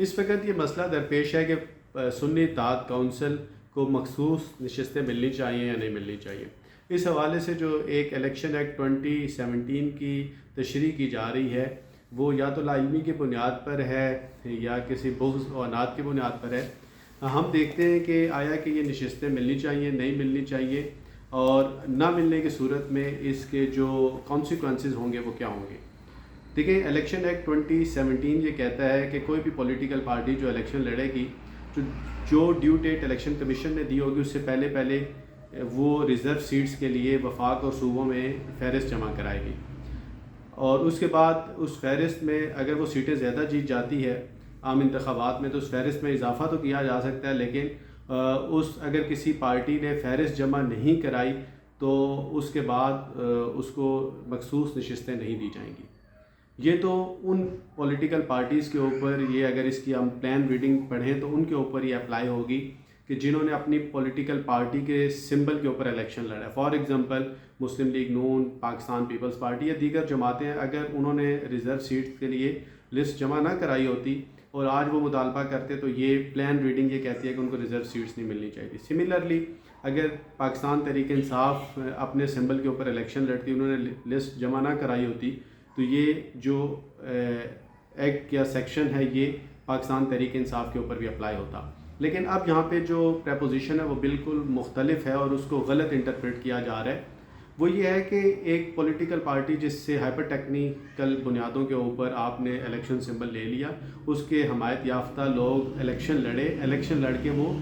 اس وقت یہ مسئلہ درپیش ہے کہ سنی اتحاد کونسل کو مخصوص نشستیں ملنی چاہیے یا نہیں ملنی چاہیے۔ اس حوالے سے جو ایک الیکشن ایکٹ 2017 کی تشریح کی جا رہی ہے وہ یا تو لاعلمی کی بنیاد پر ہے یا کسی بغض و عناد کی بنیاد پر ہے۔ ہم دیکھتے ہیں کہ آیا کہ یہ نشستیں ملنی چاہیے نہیں ملنی چاہیے، اور نہ ملنے کی صورت میں اس کے جو کانسیکوینسز ہوں گے وہ کیا ہوں گے۔ دیکھیں، الیکشن ایکٹ 2017 یہ کہتا ہے کہ کوئی بھی پولیٹیکل پارٹی جو الیکشن لڑے گی، جو ڈیو ڈیٹ الیکشن کمیشن نے دی ہوگی اس سے پہلے وہ ریزرو سیٹس کے لیے وفاق اور صوبوں میں فہرست جمع کرائے گی، اور اس کے بعد اس فہرست میں اگر وہ سیٹیں زیادہ جیت جاتی ہے عام انتخابات میں تو اس فہرست میں اضافہ تو کیا جا سکتا ہے، لیکن اگر کسی پارٹی نے فہرست جمع نہیں کرائی تو اس کے بعد اس کو مخصوص نشستیں نہیں دی جائیں گی۔ یہ تو ان پولیٹیکل پارٹیز کے اوپر، یہ اگر اس کی ہم پلان ریڈنگ پڑھیں تو ان کے اوپر یہ اپلائی ہوگی کہ جنہوں نے اپنی پولیٹیکل پارٹی کے سمبل کے اوپر الیکشن لڑا ہے۔ فار ایگزامپل مسلم لیگ نون، پاکستان پیپلز پارٹی یا دیگر جماعتیں، اگر انہوں نے ریزرو سیٹس کے لیے لسٹ جمع نہ کرائی ہوتی اور آج وہ مطالبہ کرتے تو یہ پلان ریڈنگ یہ کہتی ہے کہ ان کو ریزرو سیٹس نہیں ملنی چاہیے۔ سملرلی اگر پاکستان تحریک انصاف اپنے سمبل کے اوپر الیکشن لڑتی، انہوں نے لسٹ جمع نہ کرائی ہوتی تو یہ جو ایکٹ یا سیکشن ہے یہ پاکستان تحریک انصاف کے اوپر بھی اپلائی ہوتا۔ لیکن اب یہاں پہ جو پریپوزیشن ہے وہ بالکل مختلف ہے اور اس کو غلط انٹرپریٹ کیا جا رہا ہے۔ وہ یہ ہے کہ ایک پولیٹیکل پارٹی جس سے ہائپر ٹیکنیکل بنیادوں کے اوپر آپ نے الیکشن سمبل لے لیا، اس کے حمایت یافتہ لوگ الیکشن لڑ کے وہ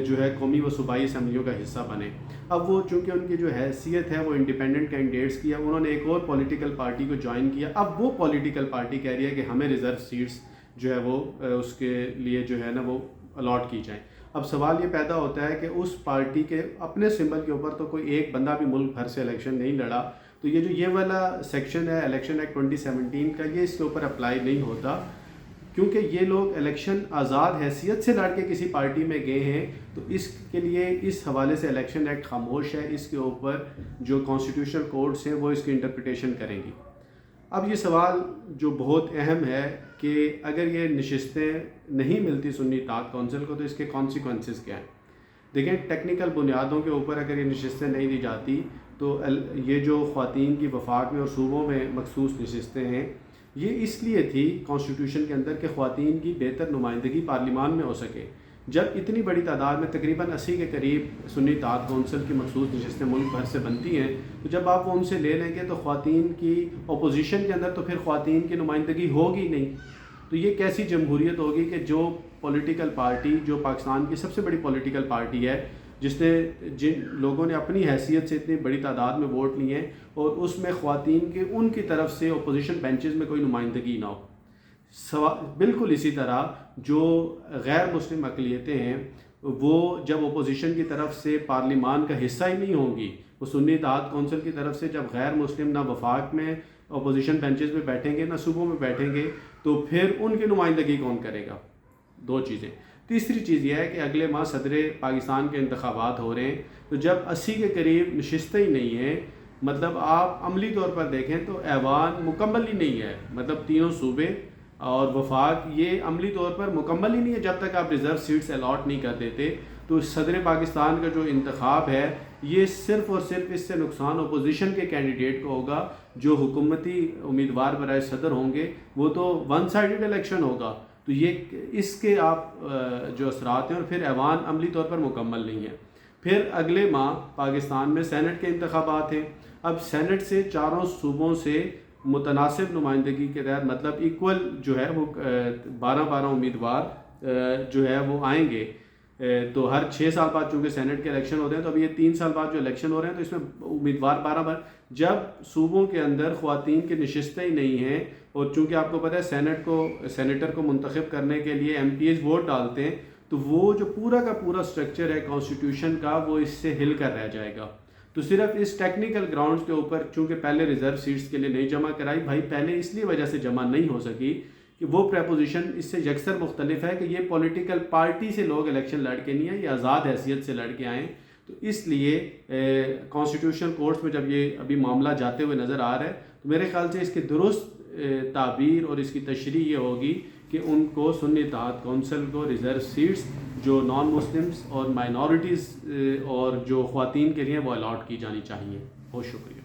جو ہے قومی و صوبائی اسمبلیوں کا حصہ بنے۔ اب وہ چونکہ ان کی جو حیثیت ہے وہ انڈیپینڈنٹ کینڈیڈیٹس کی ہے، انہوں نے ایک اور پولیٹیکل پارٹی کو جوائن کیا۔ اب وہ پولیٹیکل پارٹی کہہ رہی ہے کہ ہمیں ریزرو سیٹس جو ہے وہ اس کے لیے جو ہے نا وہ الاٹ کی جائیں۔ اب سوال یہ پیدا ہوتا ہے کہ اس پارٹی کے اپنے سمبل کے اوپر تو کوئی ایک بندہ بھی ملک بھر سے الیکشن نہیں لڑا، تو یہ والا سیکشن ہے الیکشن ایکٹ 2017 کا، یہ اس کے اوپر اپلائی نہیں ہوتا، کیونکہ یہ لوگ الیکشن آزاد حیثیت سے لڑ کے کسی پارٹی میں گئے ہیں، تو اس کے لیے اس حوالے سے الیکشن ایکٹ خاموش ہے۔ اس کے اوپر جو کانسٹیٹیوشنل کورٹس ہیں وہ اس کی انٹرپریٹیشن کریں گی۔ اب یہ سوال جو بہت اہم ہے کہ اگر یہ نشستیں نہیں ملتی سنی اتحاد کونسل کو تو اس کے کانسیکوینسز کیا ہیں۔ دیکھیں، ٹیکنیکل بنیادوں کے اوپر اگر یہ نشستیں نہیں دی جاتی تو یہ جو خواتین کی وفاق میں اور صوبوں میں مخصوص نشستیں ہیں، یہ اس لیے تھی کانسٹیٹیوشن کے اندر کہ خواتین کی بہتر نمائندگی پارلیمان میں ہو سکے۔ جب اتنی بڑی تعداد میں تقریباً 80 کے قریب سنی اتحاد کونسل کی مخصوص نشستیں ملک بھر سے بنتی ہیں، تو جب آپ وہ ان سے لے لیں گے تو خواتین کی اپوزیشن کے اندر تو پھر خواتین کی نمائندگی ہوگی نہیں۔ تو یہ کیسی جمہوریت ہوگی کہ جو پولیٹیکل پارٹی، جو پاکستان کی سب سے بڑی پولیٹیکل پارٹی ہے، جن لوگوں نے اپنی حیثیت سے اتنی بڑی تعداد میں ووٹ لیے ہیں، اور اس میں خواتین کے ان کی طرف سے اپوزیشن بینچز میں کوئی نمائندگی نہ ہو۔ بالکل اسی طرح جو غیر مسلم اقلیتیں ہیں وہ جب اپوزیشن کی طرف سے پارلیمان کا حصہ ہی نہیں ہوں گی، وہ سنی اتحاد کونسل کی طرف سے جب غیر مسلم نہ وفاق میں اپوزیشن بینچز میں بیٹھیں گے نہ صوبوں میں بیٹھیں گے، تو پھر ان کی نمائندگی کون کرے گا؟ دو چیزیں۔ تیسری چیز یہ ہے کہ اگلے ماہ صدر پاکستان کے انتخابات ہو رہے ہیں، تو جب 80 کے قریب نشستیں ہی نہیں ہیں، مطلب آپ عملی طور پر دیکھیں تو ایوان مکمل ہی نہیں ہے، مطلب تینوں صوبے اور وفاق یہ عملی طور پر مکمل ہی نہیں ہے جب تک آپ ریزرو سیٹس الاٹ نہیں کر دیتے۔ تو صدر پاکستان کا جو انتخاب ہے یہ صرف اور صرف اس سے نقصان اپوزیشن کے کینڈیڈیٹ کو ہوگا، جو حکومتی امیدوار برائے صدر ہوں گے وہ تو ون سائیڈڈ الیکشن ہوگا، تو یہ اس کے آپ جو اثرات ہیں، اور پھر ایوان عملی طور پر مکمل نہیں ہے۔ پھر اگلے ماہ پاکستان میں سینٹ کے انتخابات ہیں۔ اب سینٹ سے چاروں صوبوں سے متناسب نمائندگی کے تحت، مطلب ایکول جو ہے وہ 12 امیدوار جو ہے وہ آئیں گے، تو ہر 6 سال بعد چونکہ سینٹ کے الیکشن ہوتے ہیں، تو ابھی یہ 3 سال بعد جو الیکشن ہو رہے ہیں تو اس میں امیدوار 12 جب صوبوں کے اندر خواتین کی نشستیں ہی نہیں ہیں، اور چونکہ آپ کو پتہ ہے سینیٹر کو منتخب کرنے کے لیے ایم پی ایز ووٹ ڈالتے ہیں، تو وہ جو پورا کا پورا سٹرکچر ہے کانسٹیٹیوشن کا وہ اس سے ہل کر رہ جائے گا۔ تو صرف اس ٹیکنیکل گراؤنڈز کے اوپر چونکہ پہلے ریزرو سیٹس کے لیے نہیں جمع کرائی، بھائی پہلے اس لیے وجہ سے جمع نہیں ہو سکی کہ وہ پریپوزیشن اس سے یکسر مختلف ہے کہ یہ پولیٹیکل پارٹی سے لوگ الیکشن لڑ کے نہیں ہیں، یہ آزاد حیثیت سے لڑ کے آئیں۔ تو اس لیے کانسٹیٹیوشنل کورٹس میں جب یہ ابھی معاملہ جاتے ہوئے نظر آ رہا ہے، تو میرے خیال سے اس کی درست تعبیر اور اس کی تشریح یہ ہوگی کہ ان کو سنی اتحاد کونسل کو ریزرو سیٹس جو نان مسلمس اور مائنورٹیز اور جو خواتین کے لیے وہ الاٹ کی جانی چاہیے. بہت شکریہ.